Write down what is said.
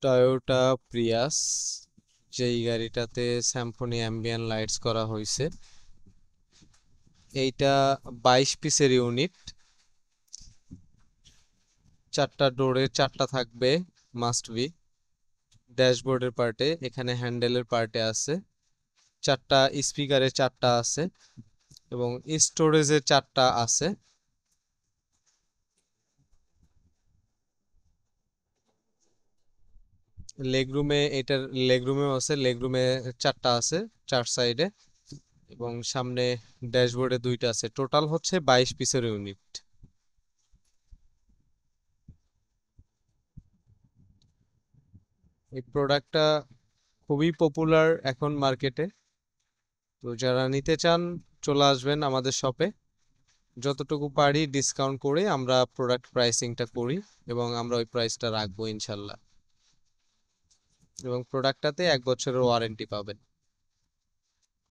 Toyota Prius, যেই গাড়িটাতে স্যাম্ফনি ambient lights করা হয়েছে। এইটা 22 পিসের ইউনিট, 4টা ডোরে 4টা থাকবে মাস্ট বি। ড্যাশবোর্ডের পার্টে, এখানে হ্যান্ডেলের পার্টে আছে 4টা, স্পিকারে 4টা আছে এবং স্টোরেজে 4টা আছে। লেগরুমে, এটার লেগরুমেও আছে, লেগরুমে 4টা আছে 4 সাইডে, এবং সামনে ড্যাশবোর্ডে 2টা আছে। টোটাল হচ্ছে 22 পিসের ইউনিট। এই প্রোডাক্টটা খুবই পপুলার এখন মার্কেটে। তো যারা নিতে চান চলে আসবেন আমাদের শপে। যতটুকু পারি ডিসকাউন্ট করে আমরা প্রোডাক্ট প্রাইসিংটা করি এবং আমরা ওই প্রাইসটা রাখবো ইনশাল্লাহ। এবং প্রোডাক্টটাতে 1 বছরের ওয়ারেন্টি পাবেন।